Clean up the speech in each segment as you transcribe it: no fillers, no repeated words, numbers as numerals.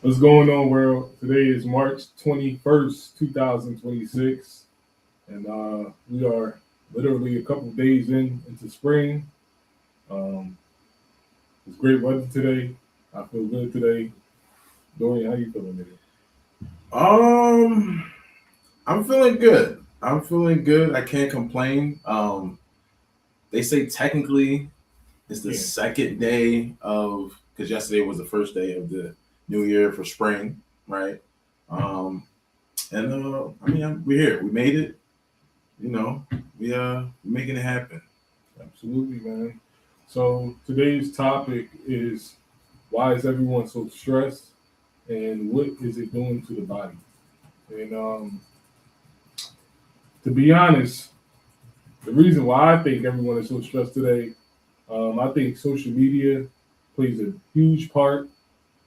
What's going on, world? Today is March 21st, 2026, and we are literally a couple days into spring. Um, it's great weather today. I feel good today. Dorian, how you feeling today? Um, I'm feeling good. I'm feeling good. I can't complain. They say technically it's the Yeah, second day of because yesterday was the first day of the new year for spring, right? Um, and we're here. We made it. You know, we're making it happen. absolutely, man. So today's topic is why is everyone so stressed, and what is it doing to the body? And to be honest, the reason why I think everyone is so stressed today, I think social media plays a huge part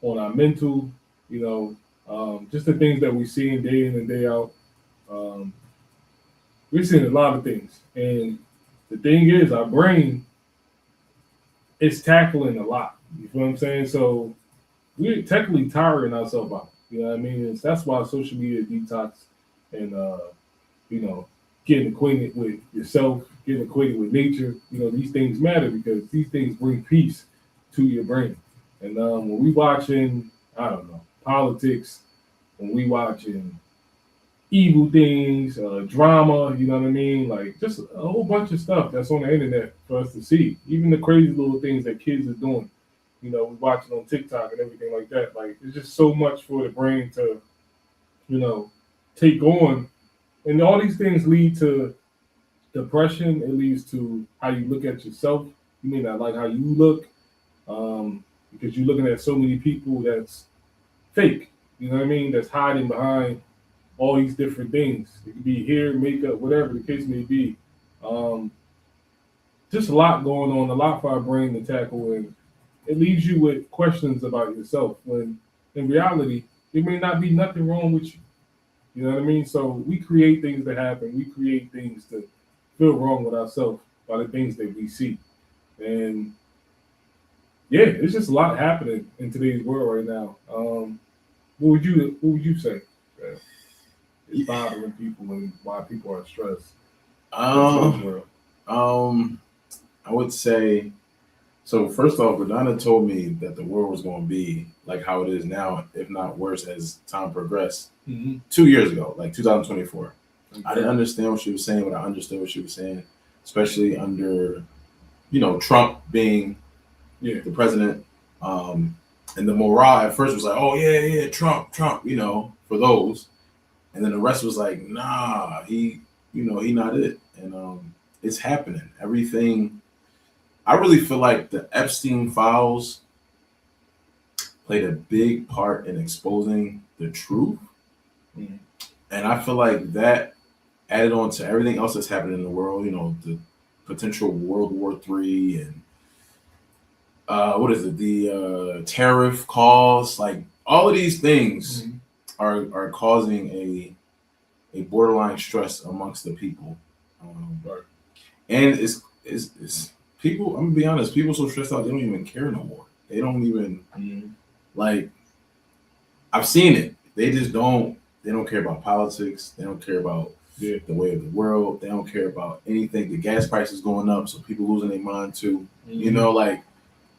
on our mental, you know, just the things that we see day in and day out. Um, we're seeing a lot of things. And the thing is, our brain is tackling a lot. You feel what I'm saying? So we're technically tiring ourselves out. You know what I mean? That's why social media detox and, you know, getting acquainted with yourself, getting acquainted with nature, these things matter because these things bring peace to your brain. And when we watching, I don't know, politics, when we watching evil things, drama, you know what I mean? Like just a whole bunch of stuff that's on the internet for us to see. Even the crazy little things that kids are doing. We watching on TikTok and everything like that. Like it's just so much for the brain to, you know, take on. And all these things lead to depression. It leads to how you look at yourself. You may not like how you look because you're looking at so many people that's fake. You know what I mean? That's hiding behind all these different things. It could be hair, makeup, whatever the case may be. Um, just a lot going on, a lot for our brain to tackle, and it leaves you with questions about yourself. When in reality, there may not be nothing wrong with you. You know what I mean? So we create things to happen. We create things to feel wrong with ourselves by the things that we see. And yeah, it's just a lot happening in today's world right now. What would you say that is bothering people and why people are stressed in today's Um, world? um, I would say so. First off, Radonna told me that the world was going to be like how it is now, if not worse, as time progressed. Mm-hmm. 2 years ago, like 2024. I Okay. didn't understand what she was saying, but I understood what she was saying, especially under, Trump being Yeah. the president. Um, and the morale at first was like, oh, yeah, yeah, Trump, Trump, for those. And then the rest was like, nah, he not it. And it's happening. Everything. I really feel like the Epstein files played a big part in exposing the truth. Mm-hmm. And I feel like that added on to everything else that's happening in the world, the potential World War III and what is it, the tariff calls, like all of these things Mm-hmm. are causing a borderline stress amongst the people. Right. And it's people, I'm gonna be honest, people so stressed out they don't even care no more. They don't even Mm-hmm. like I've seen it. They don't care about politics. They don't care about Yeah. the way of the world. They don't care about anything. The gas prices going up, so people losing their mind too. Mm-hmm. Like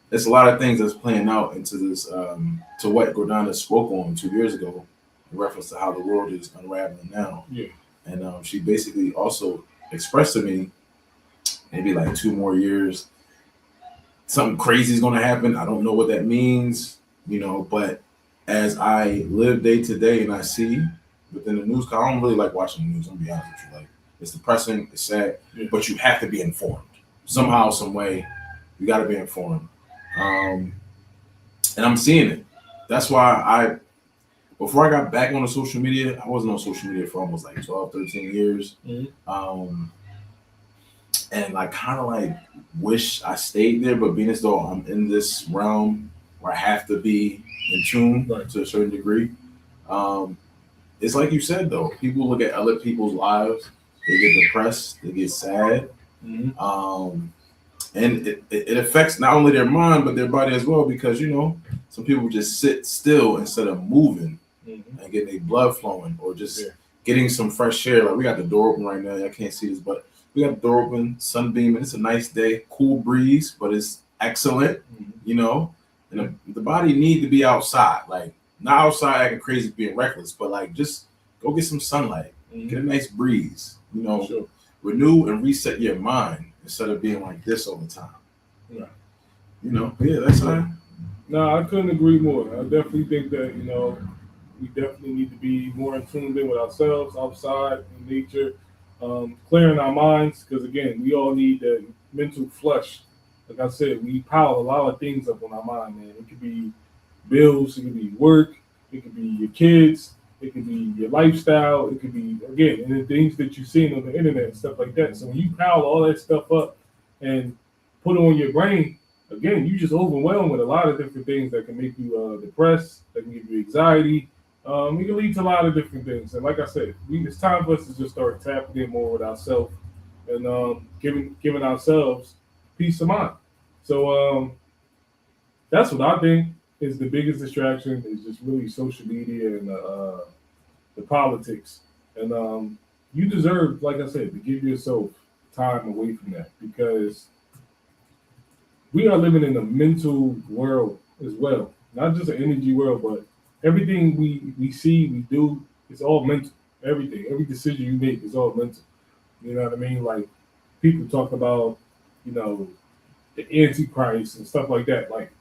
there's a lot of things that's playing out into this to what Gordana spoke on 2 years ago in reference to how the world is unraveling now. Yeah. And she basically also expressed to me maybe like 2 more years, something crazy is going to happen. I don't know what that means, but as I live day to day and I see within the news, 'cause I don't really like watching the news. I'm gonna be honest with you. Like it's depressing, it's sad, Yeah. but you have to be informed somehow, some way. You got to be informed, um, and I'm seeing it. That's why before I got back on the social media, I wasn't on social media for almost like 12, 13 years. Mm-hmm. Um, and I kind of like wish I stayed there, but being as though I'm in this realm where I have to be in tune Right. to a certain degree, um, it's like you said though. People look at other people's lives, they get depressed, they get sad, Mm-hmm. um, And it affects not only their mind but their body as well, because some people just sit still instead of moving and getting their blood flowing, or just getting some fresh air. Like, we got the door open right now. I can't see this, but we got the door open, sunbeam, and it's a nice day, cool breeze, but it's excellent, And the body need to be outside, like not outside acting crazy, being reckless, but like just go get some sunlight, get a nice breeze, Sure. Renew and reset your mind instead of being like this all the time. Right. Yeah, that's how. No, I couldn't agree more. I definitely think that, we definitely need to be more in tune with ourselves, outside in nature, clearing our minds, because again, we all need that mental flush. Like I said, we pile a lot of things up on our mind, man. It could be bills, it could be work, it could be your kids, it could be your lifestyle, it could be, again, and the things that you're seeing on the internet and stuff like that. So when you pile all that stuff up and put it on your brain, again, you just overwhelmed with a lot of different things that can make you depressed, that can give you anxiety. It can lead to a lot of different things. And like I said, it's time for us to just start tapping in more with ourselves and giving ourselves peace of mind. So that's what I think is the biggest distraction, is just really social media and the politics. And you deserve, like I said, to give yourself time away from that, because we are living in a mental world as well, not just an energy world, but everything we see, we do, it's all mental. Everything, every decision you make is all mental. You know what I mean? Like, people talk about, the Antichrist and stuff like that. Like,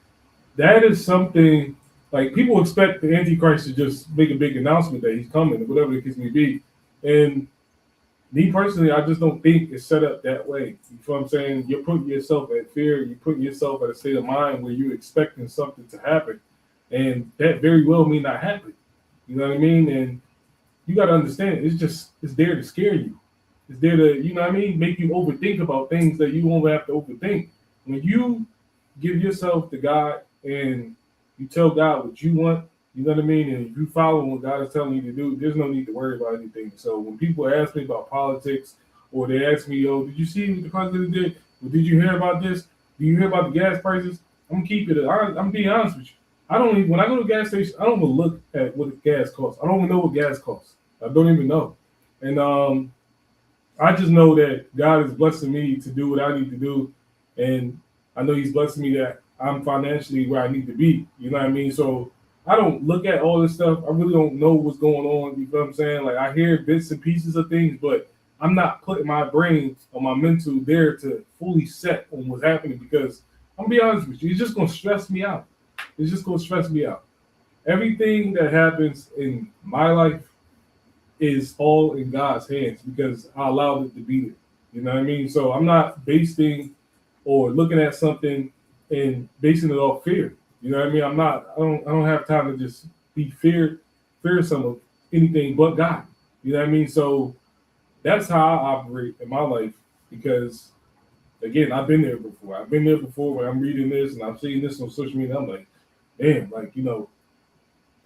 that is something, like, people expect the Antichrist to just make a big announcement that he's coming, or whatever the case may be. And me personally, I just don't think it's set up that way. You know what I'm saying? You're putting yourself at fear. You're putting yourself at a state of mind where you're expecting something to happen. And that very well may not happen. You know what I mean? And you got to understand, it's there to scare you. It's there to, make you overthink about things that you won't have to overthink. When you give yourself to God and you tell God what you want, you know what I mean? And if you follow what God is telling you to do, there's no need to worry about anything. So when people ask me about politics, or they ask me, did you see what the president did? Or did you hear about this? Do you hear about the gas prices? I'm going to keep it. I'm being honest with you. When I go to a gas station, I don't even look at what the gas costs. I don't even know what gas costs. I don't even know. And I just know that God is blessing me to do what I need to do. And I know he's blessing me that I'm financially where I need to be. You know what I mean? So I don't look at all this stuff. I really don't know what's going on. You know what I'm saying? Like, I hear bits and pieces of things, but I'm not putting my brain or my mental there to fully set on what's happening, because I'm going to be honest with you, it's just going to stress me out. It's just going to stress me out. Everything that happens in my life is all in God's hands, because I allowed it to be there. You know what I mean? So I'm not basing or looking at something and basing it off fear. You know what I mean? I don't have time to just be fearsome of anything but God. You know what I mean? So that's how I operate in my life, because again, I've been there before. I've been there before when I'm reading this and I'm seeing this on social media. I'm like, damn,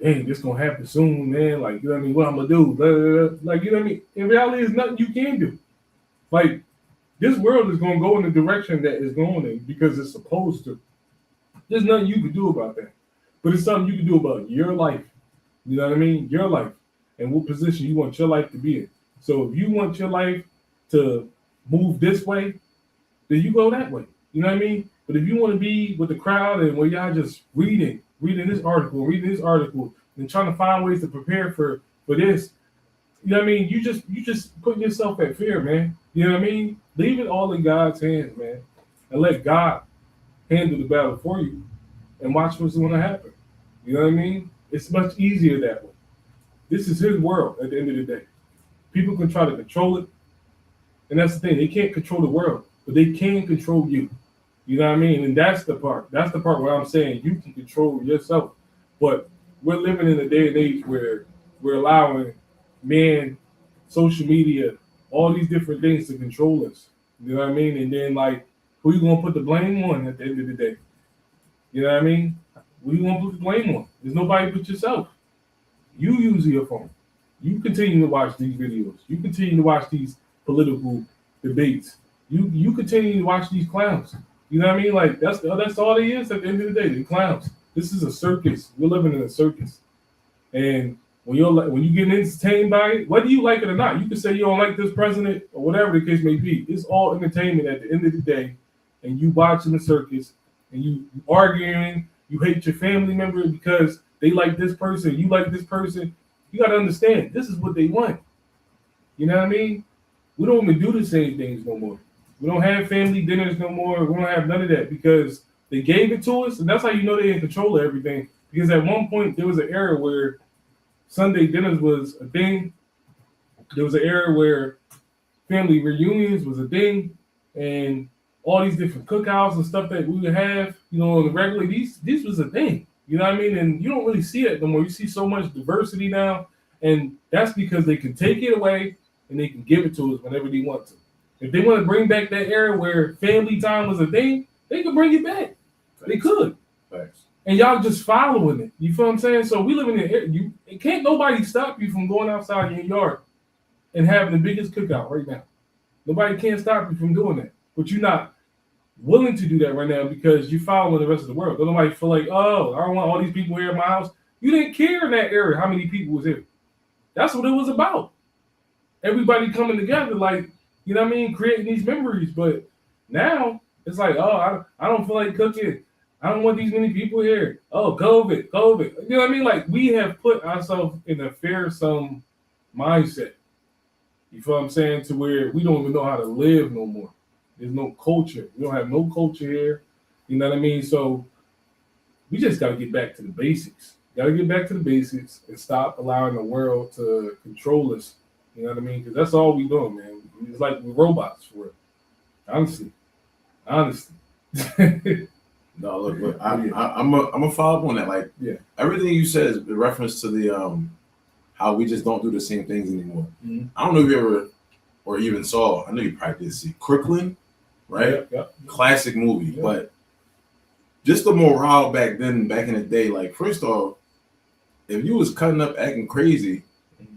dang, this gonna happen soon, man. Like, you know what I mean? What I'm gonna do? Blah, blah, blah. Like, you know what I mean? In reality, there's nothing you can do. Like, this world is gonna go in the direction that it's going in because it's supposed to. There's nothing you can do about that. But it's something you can do about your life. You know what I mean? Your life. And what position you want your life to be in. So if you want your life to move this way, then you go that way. You know what I mean? But if you want to be with the crowd and where y'all just reading this article, and trying to find ways to prepare for this, you know what I mean? You just putting yourself at fear, man. You know what I mean? Leave it all in God's hands, man. And let God handle the battle for you, and watch what's going to happen. You know what I mean? It's much easier that way. This is his world at the end of the day. People can try to control it, and that's the thing. They can't control the world, but they can control you. You know what I mean? And that's the part. That's the part where I'm saying you can control yourself. But we're living in a day and age where we're allowing social media, all these different things to control us. You know what I mean? And then, like, who you gonna put the blame on at the end of the day? You know what I mean? Who you gonna put the blame on? There's nobody but yourself. You use your phone. You continue to watch these videos. You continue to watch these political debates. You continue to watch these clowns. You know what I mean? Like that's all they is at the end of the day. They clowns. This is a circus. We're living in a circus. And when you get entertained by it, whether you like it or not, you can say you don't like this president or whatever the case may be. It's all entertainment at the end of the day. And you watching the circus and you arguing, you hate your family member because they like this person, you like this person. You gotta understand, this is what they want. You know what I mean? We don't even do the same things no more. We don't have family dinners no more. We don't have none of that because they gave it to us, and that's how you know they're in control of everything. Because at one point there was an era where Sunday dinners was a thing. There was an era where family reunions was a thing, and all these different cookouts and stuff that we would have, you know, on the regular. These was a thing. You know what I mean? And you don't really see it no more. You see so much diversity now, and that's because they can take it away and they can give it to us whenever they want to. If they want to bring back that era where family time was a thing, they could bring it back. They could. Thanks. And y'all just following it. You feel what I'm saying? So we live in the it can't nobody stop you from going outside your yard and having the biggest cookout right now. Nobody can stop you from doing that. But you're not willing to do that right now because you're following the rest of the world. Don't nobody feel like, oh, I don't want all these people here in my house. You didn't care in that area how many people was here. That's what it was about. Everybody coming together, like, you know what I mean, creating these memories. But now it's like, oh, I don't feel like cooking. I don't want these many people here. Oh, COVID. You know what I mean? Like, we have put ourselves in a fearsome mindset. You feel what I'm saying? To where we don't even know how to live no more. There's no culture. We don't have no culture here. You know what I mean? So we just got to get back to the basics. Got to get back to the basics and stop allowing the world to control us. You know what I mean? Because that's all we doing, man. It's like we're robots for it. Honestly. No, look, I'm a follow up on that. Like, yeah, everything you said is in reference to the how we just don't do the same things anymore. Mm-hmm. I don't know if you ever or even saw. I know you probably did see Crooklyn, right? Yeah. Classic movie, but just the morale back then, back in the day. Like, first off, if you was cutting up, acting crazy,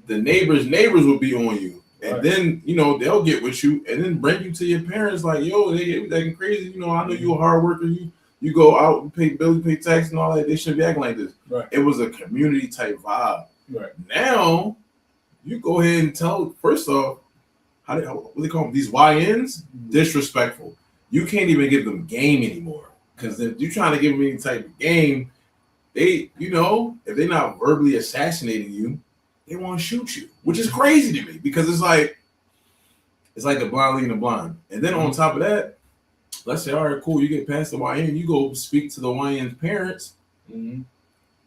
the neighbors would be on you. And then, you know, they'll get with you and then bring you to your parents like, yo, they acting crazy. You know, I know you're a hard worker. You go out and pay bills, pay tax and all that. They shouldn't be acting like this. Right. It was a community type vibe. Right. Now, you go ahead and tell, first off, what do they call them? These YNs? Disrespectful. You can't even give them game anymore. Because if you're trying to give them any type of game, they, you know, if they're not verbally assassinating you, they want to shoot you, which is crazy to me because it's like a blind leading the blind. And then on top of that, let's say, all right, cool, you get past the YN, you go speak to the YN's parents. Mm-hmm.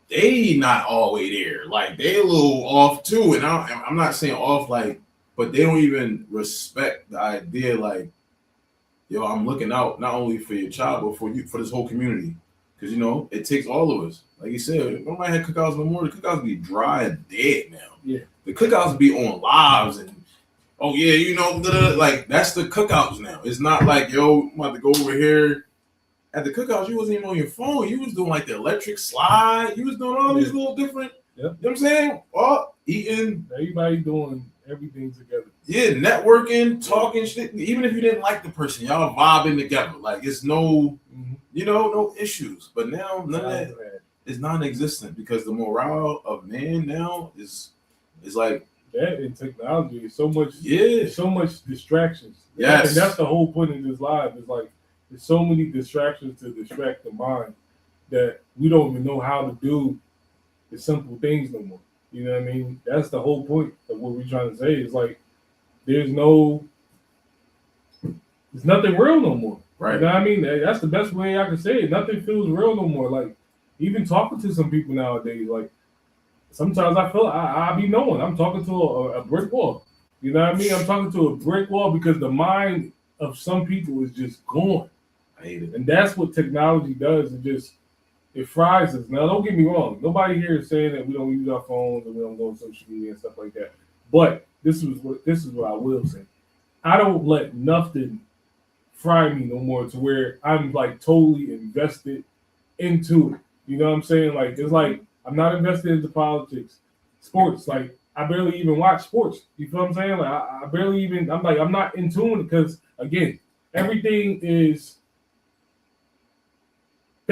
They not all the way there. Like, they a little off too. And I'm not saying off like, but they don't even respect the idea like, yo, I'm looking out not only for your child, but for you, for this whole community. Because, you know, it takes all of us. Like you said, nobody had cookouts no more. The cookouts be dry and dead now. Yeah. The cookouts be on lives and, oh, yeah, you know, like, that's the cookouts now. It's not like, yo, I'm about to go over here. At the cookouts, you wasn't even on your phone. You was doing, like, the electric slide. You was doing all these little different, you know what I'm saying? All eating. Everybody doing everything together. Yeah, networking, talking shit. Even if you didn't like the person, y'all vibing together. Like, it's no, you know, no issues. But now, none of that is non-existent because the morale of man now is like that in technology is so much. Yeah, so much distractions. Yes, and that's the whole point of this live. Is like there's so many distractions to distract the mind that we don't even know how to do the simple things no more. You know what I mean? That's the whole point of what we're trying to say. Is like there's nothing real no more. Right. You know what I mean? That's the best way I can say it. Nothing feels real no more. Like even talking to some people nowadays, like sometimes I feel I be knowing I'm talking to a brick wall. You know what I mean? I'm talking to a brick wall because the mind of some people is just gone. I hate it. And that's what technology does. It fries us. Now, don't get me wrong. Nobody here is saying that we don't use our phones and we don't go on social media and stuff like that. But this is what I will say. I don't let nothing fry me no more to where I'm like totally invested into it. You know what I'm saying? Like it's like I'm not invested into politics, sports. Like I barely even watch sports. You feel what I'm saying? Like I barely even. I'm not in tune because again, everything is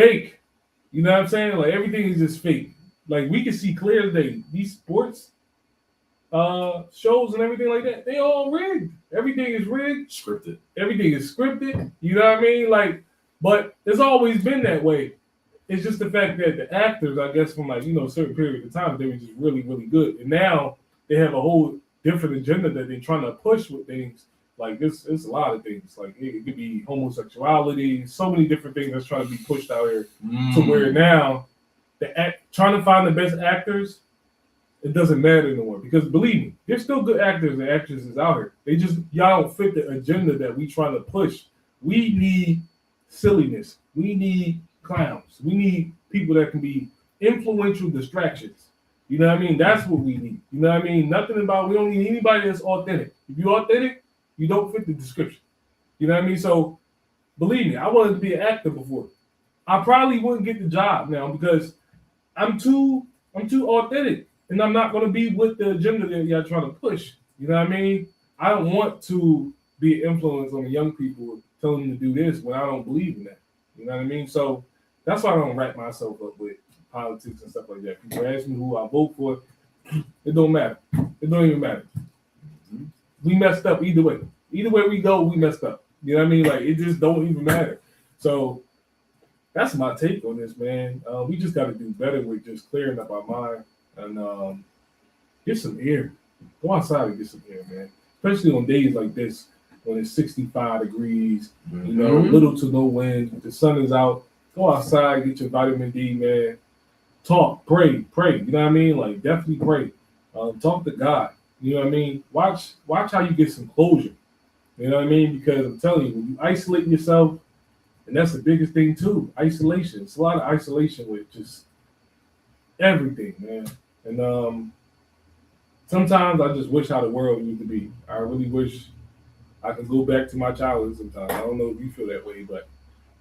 fake. You know what I'm saying? Like everything is just fake. Like we can see clear as day. These sports shows and everything like that, they all rigged. Everything is rigged. Scripted. Everything is scripted. You know what I mean? Like, but it's always been that way. It's just the fact that the actors, I guess, from like, certain period of time, they were just really, really good. And now they have a whole different agenda that they're trying to push with things. Like this, it's a lot of things. Like it could be homosexuality, so many different things that's trying to be pushed out here to where now trying to find the best actors, it doesn't matter anymore. Because believe me, there's still good actors and actresses out here. Y'all don't fit the agenda that we trying to push. We need silliness. We need clowns. We need people that can be influential distractions. You know what I mean? That's what we need. You know what I mean? We don't need anybody that's authentic. If you're authentic, you don't fit the description. You know what I mean? So believe me, I wanted to be an actor before. I probably wouldn't get the job now because I'm too authentic. And I'm not going to be with the agenda that y'all trying to push. You know what I mean? I don't want to be an influence on the young people telling them to do this when I don't believe in that. You know what I mean? So that's why I don't wrap myself up with politics and stuff like that. People ask me who I vote for. It don't matter. It don't even matter. We messed up either way. Either way we go, we messed up. You know what I mean? Like, it just don't even matter. So that's my take on this, man. We just got to do better with just clearing up our mind and get some air. Go outside and get some air, man. Especially on days like this when it's 65 degrees, little to no wind. The sun is out. Go outside, get your vitamin D, man. Talk, pray. You know what I mean? Like, definitely pray. Talk to God. You know what I mean? Watch how you get some closure. You know what I mean? Because I'm telling you, when you isolate yourself, and that's the biggest thing too, isolation. It's a lot of isolation with just everything, man. And sometimes I just wish how the world used to be. I really wish I could go back to my childhood sometimes. I don't know if you feel that way, but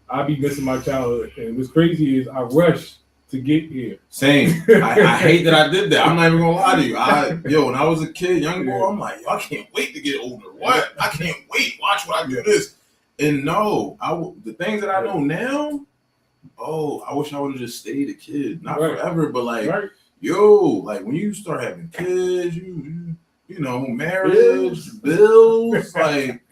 I be missing my childhood. And what's crazy is I rush to get here. Same. I hate that I did that. I'm not even gonna lie to you. When I was a kid, young boy, I'm like, I can't wait to get older. What? I can't wait. Watch when I do this. And no, the things that I know now, I wish I would have just stayed a kid. Not forever, but like, like when you start having kids, marriage, bills, like,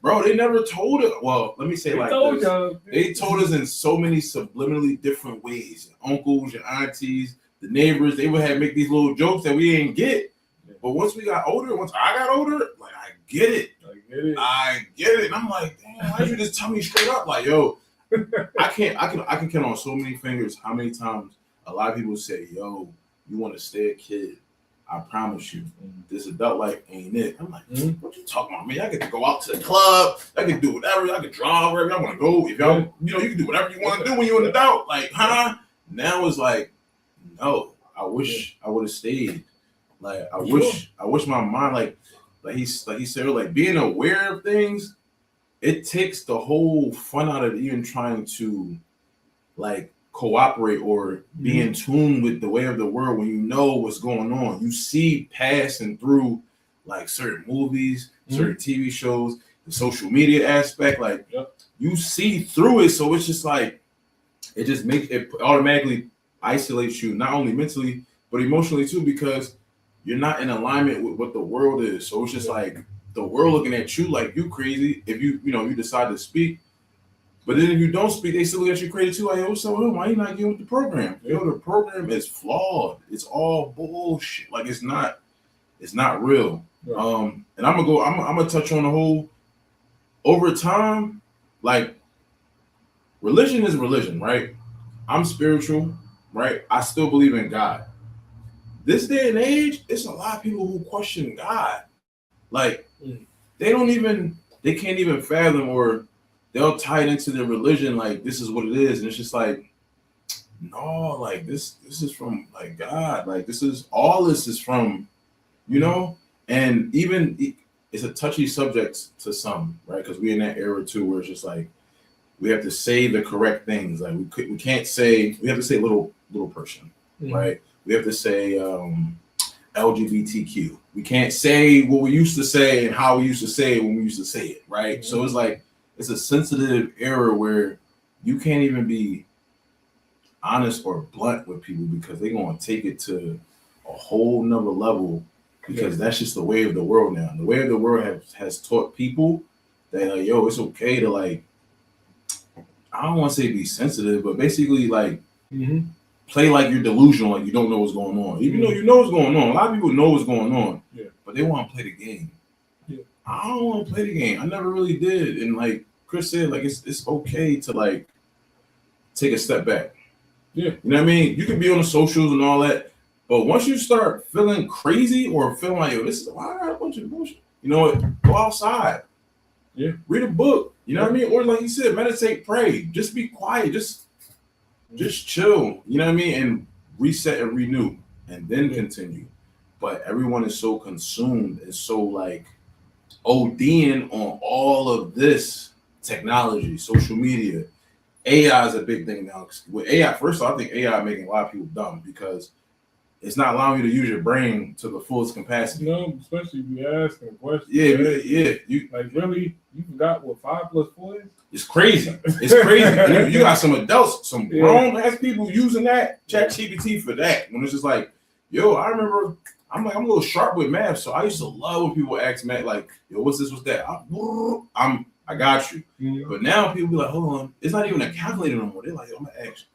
bro, they never told it. Well, let me say like this. They told us in so many subliminally different ways. Your uncles, your aunties, the neighbors, they would have make these little jokes that we didn't get. But once we got older, once I got older, like I get it. And I'm like, damn, why you just tell me straight up? Like, yo, I can count on so many fingers how many times a lot of people say, yo, you want to stay a kid. I promise you, this adult life ain't it. I'm like, what you talking about, man? I get to go out to the club. I can do whatever. I can drive wherever I want to go. If y'all, you can do whatever you want to do when you're an adult. Like, Now it's like, no, I wish I would have stayed. Like, I wish my mind, like he said, like being aware of things, it takes the whole fun out of even trying to, like, cooperate or be in tune with the way of the world when you know what's going on. You see passing through like certain movies, certain TV shows, the social media aspect, like you see through it. So it's just like, it just makes it automatically isolates you, not only mentally, but emotionally too, because you're not in alignment with what the world is. So it's just like the world looking at you like you crazy if you decide to speak. But then if you don't speak, they still look at you crazy too. Like, what's up with him? Why you not getting with the program? The program is flawed. It's all bullshit. Like, it's not real. Right. And I'm gonna touch on the whole, over time, like, religion is religion, right? I'm spiritual, right? I still believe in God. This day and age, it's a lot of people who question God. Like, they can't even fathom, or they'll tie it into their religion, like this is what it is, and it's just like, no, like this is from like God, like this is from, and even it's a touchy subject to some, right? Because we're in that era too, where it's just like we have to say the correct things, like we can't say, we have to say little person, right? We have to say LGBTQ. We can't say what we used to say and how we used to say it when we used to say it, right? So it's like, it's a sensitive era where you can't even be honest or blunt with people because they're gonna take it to a whole nother level because that's just the way of the world now. The way of the world has taught people that like, yo, it's okay to like, I don't want to say be sensitive, but basically like play like you're delusional, like you don't know what's going on. Even though you know what's going on. A lot of people know what's going on, but they want to play the game. I don't want to play the game. I never really did. And like Khris said, like it's okay to like take a step back. Yeah. You know what I mean? You can be on the socials and all that, but once you start feeling crazy or feeling like, yo, this is why I got a bunch of bullshit. You know what? Go outside. Yeah. Read a book. You know what I mean? Or like you said, meditate, pray. Just be quiet. Just chill. You know what I mean? And reset and renew and then continue. But everyone is so consumed and so like ODing on all of this technology, social media. AI is a big thing now. With AI, first of all, I think AI making a lot of people dumb because it's not allowing you to use your brain to the fullest capacity. No, especially if you're asking a question. Yeah. You like really, you forgot what 5 + 4 is? It's crazy. It's crazy. And you got some adults, some grown ass people using that ChatGPT for that. When it's just like, yo, I remember I'm a little sharp with math, so I used to love when people ask Matt like, yo, what's this, what's that? I got you. Mm-hmm. But now people be like, hold on, it's not even a calculator no more. They're like, yo,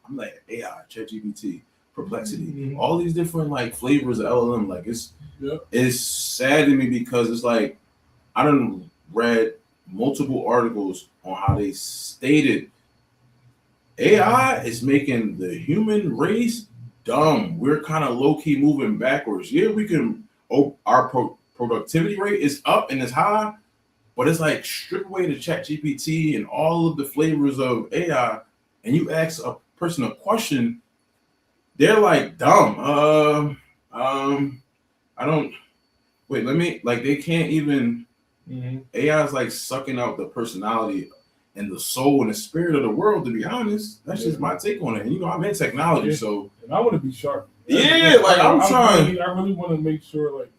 I'm like AI, ChatGPT, Perplexity, all these different like flavors of LLM. Like it's sad to me because it's like I done read multiple articles on how they stated AI is making the human race dumb. We're kind of low-key moving backwards. Yeah, we can. Our productivity rate is up and it's high, but it's like strip away the ChatGPT and all of the flavors of AI, and you ask a person a question, they're like dumb. I don't. Wait, let me. Like they can't even. AI is like sucking out the personality and the soul and the spirit of the world. To be honest, that's just my take on it. And, you know, I'm in technology, so and I want to be sharp. I'm trying. I really want to make sure, like,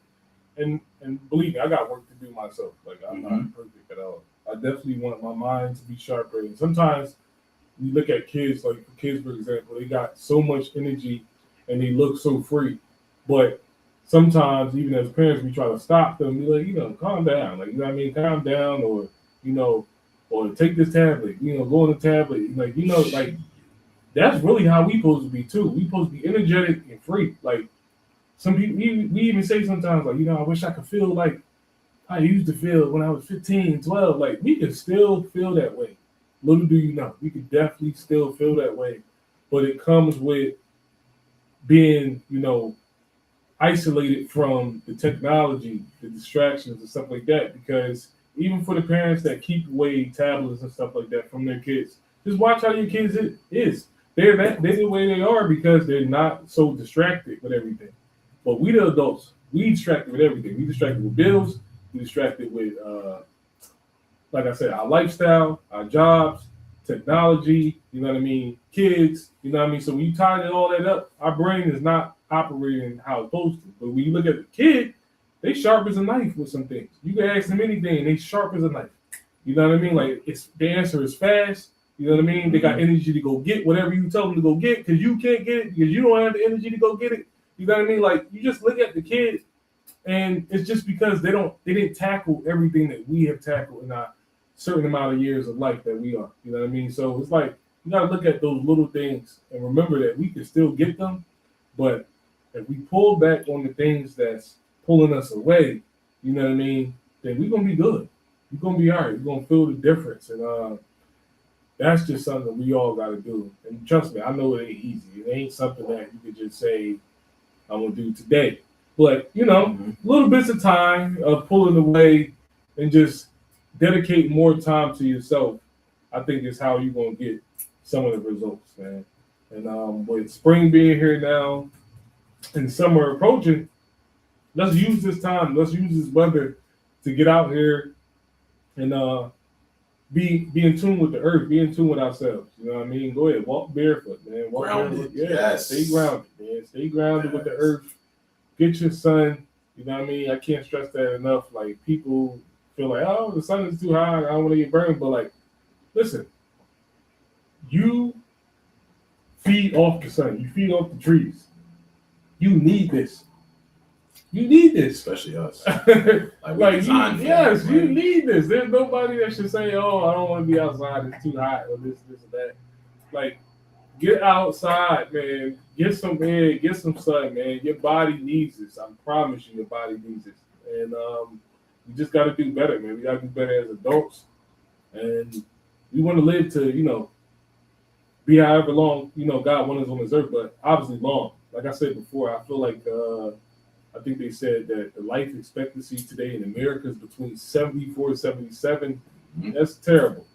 and believe me, I got work to do myself. Like, I'm not perfect at all. I definitely want my mind to be sharper. And sometimes you look at kids, like kids, for example, they got so much energy and they look so free, but sometimes even as parents, we try to stop them, be like, you know, calm down, like, you know what I mean, calm down, or, you know, or take this tablet, you know, go on the tablet, like, you know, like, that's really how we supposed to be too. We supposed to be energetic and free. Like, some people, we even say sometimes, like, you know, I wish I could feel like I used to feel when I was 15, 12. Like, we can still feel that way. Little do you know, we can definitely still feel that way. But it comes with being, you know, isolated from the technology, the distractions and stuff like that. Because even for the parents that keep away tablets and stuff like that from their kids, just watch how your kids is. They're the way they are because they're not so distracted with everything. But we the adults, we distracted with everything. We distracted with bills. We distracted with, like I said, our lifestyle, our jobs, technology. You know what I mean? Kids. You know what I mean? So when you tie all that up, our brain is not operating how it's supposed to. But when you look at the kid, they sharp as a knife with some things. You can ask them anything, and they sharp as a knife. You know what I mean? Like the answer is fast. You know what I mean? They got energy to go get whatever you tell them to go get because you can't get it because you don't have the energy to go get it. You know what I mean? Like you just look at the kid, and it's just because they didn't tackle everything that we have tackled in our certain amount of years of life that we are. You know what I mean? So it's like you gotta look at those little things and remember that we can still get them, but if we pull back on the things that's pulling us away, you know what I mean? Then we're gonna be good. We're gonna be all right. We're gonna feel the difference, and that's just something we all got to do. And trust me, I know it ain't easy. It ain't something that you could just say, I'm going to do today. But, you know, little bits of time of pulling away and just dedicate more time to yourself, I think is how you're going to get some of the results, man. And with spring being here now and summer approaching, let's use this time. Let's use this weather to get out here and be in tune with the earth, be in tune with ourselves. You know what I mean? Go ahead, walk barefoot, man. Walk grounded. Barefoot. Yeah, stay grounded, man. Stay grounded with the earth. Get your sun. You know what I mean? I can't stress that enough. Like people feel like, oh, the sun is too high. I don't want to get burned. But like, listen, you feed off the sun. You feed off the trees. You need this. You need this. Especially us. Like yes, you need this. There's nobody that should say, "Oh, I don't want to be outside. It's too hot," or this, and that. Like, get outside, man. Get some air. Get some sun, man. Your body needs this. I promise you, your body needs this. And we just got to do better, man. We got to do better as adults, and we want to live to, be however long, God wants us on this earth, but obviously long. Like I said before, I feel like I think they said that the life expectancy today in America is between 74 and 77. Mm-hmm. That's terrible.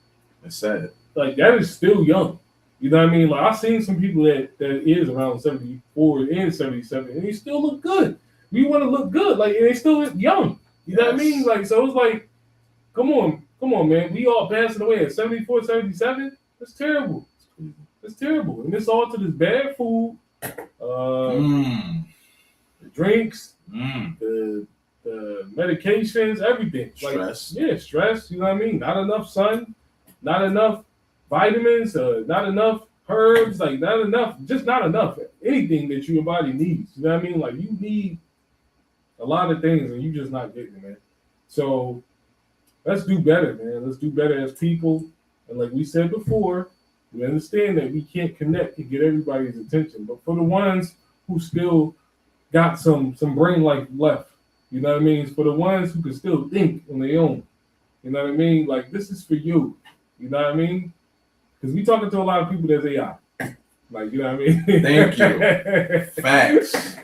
That's sad. Like, that is still young. You know what I mean? Like, I've seen some people that is around 74 and 77, and they still look good. We want to look good. Like, and they still look young. You know what I mean? Like, so it's like, come on, man. We all passing away at 74, 77? That's terrible. That's terrible. And it's all to this bad food. The drinks, the medications, everything. Stress. Like, stress. You know what I mean? Not enough sun, not enough vitamins, not enough herbs, like not enough anything that your body needs. You know what I mean? Like, you need a lot of things and you're just not getting it, man. So let's do better, man. Let's do better as people. And like we said before, we understand that we can't connect and get everybody's attention. But for the ones who still got some brain life left, you know what I mean? It's for the ones who can still think on their own. You know what I mean? Like, this is for you. You know what I mean? Because we talking to a lot of people that's AI. Like, you know what I mean? Thank you. Facts.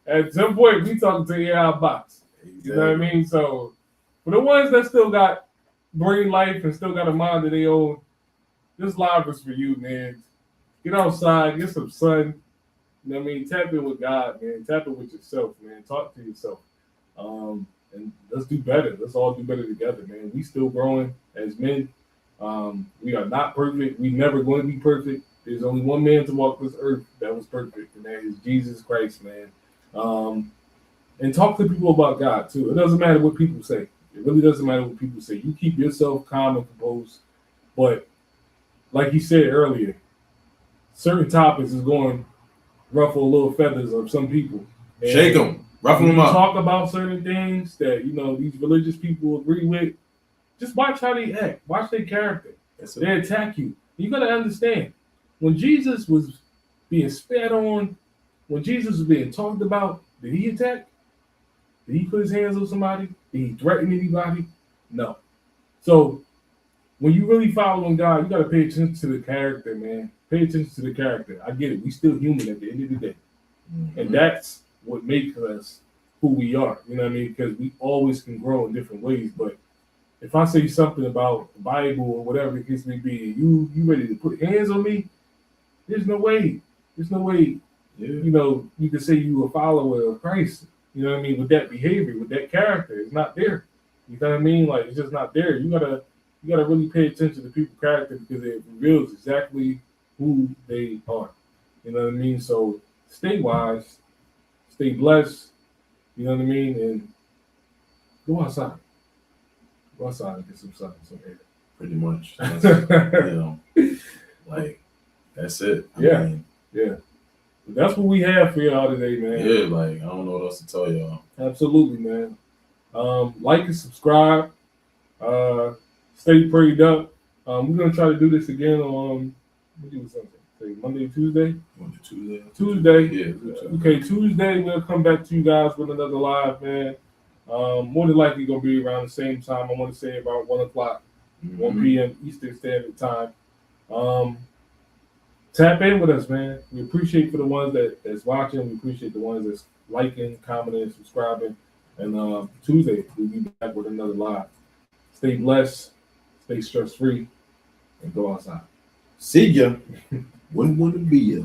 At some point we talking to AI bots. You know what I mean? So for the ones that still got brain life and still got a mind of their own, this live is for you, man. Get outside, get some sun. You know what I mean? Tap in with God, man. Tap in with yourself, man. Talk to yourself. And let's do better. Let's all do better together, man. We still growing as men. We are not perfect. We never going to be perfect. There's only one man to walk this earth that was perfect, and that is Jesus Christ, man. And talk to people about God, too. It doesn't matter what people say. It really doesn't matter what people say. You keep yourself calm and composed. But like you said earlier, certain topics is going to ruffle a little feathers of some people. And shake them. Ruffle them up. Talk about certain things that, these religious people agree with. Just watch how they act. Watch their character. They attack you. You got to understand, when Jesus was being spat on, when Jesus was being talked about, did he attack? Did he put his hands on somebody? Did he threaten anybody? No. So when you really following God, you got to pay attention to the character, man. Pay attention to the character. I get it. We still human at the end of the day. Mm-hmm. And that's what makes us who we are. You know what I mean? Because we always can grow in different ways. But if I say something about the Bible or whatever the case may be, and you ready to put hands on me, there's no way. There's no way, you can say you a follower of Christ. You know what I mean? With that behavior, with that character, it's not there. You know what I mean? Like, it's just not there. You gotta really pay attention to people's character because it reveals exactly who they are. You know what I mean? So stay wise, stay blessed. You know what I mean? And go outside. Go outside and get some sun, some air. Pretty much. Like, that's it. I mean, that's what we have for y'all today, man. Yeah, like, I don't know what else to tell y'all. Absolutely, man. Like and subscribe. Stay prayed up. We're gonna try to do this again on Monday, Tuesday. Tuesday. Yeah. Okay, Tuesday we'll come back to you guys with another live, man. More than likely gonna be around the same time. I want to say about 1 o'clock, 1 p.m. Eastern Standard Time. Tap in with us, man. We appreciate for the ones that's watching. We appreciate the ones that's liking, commenting, subscribing. And Tuesday we'll be back with another live. Stay blessed, stay stress free, and go outside. See ya. Wouldn't want to be ya.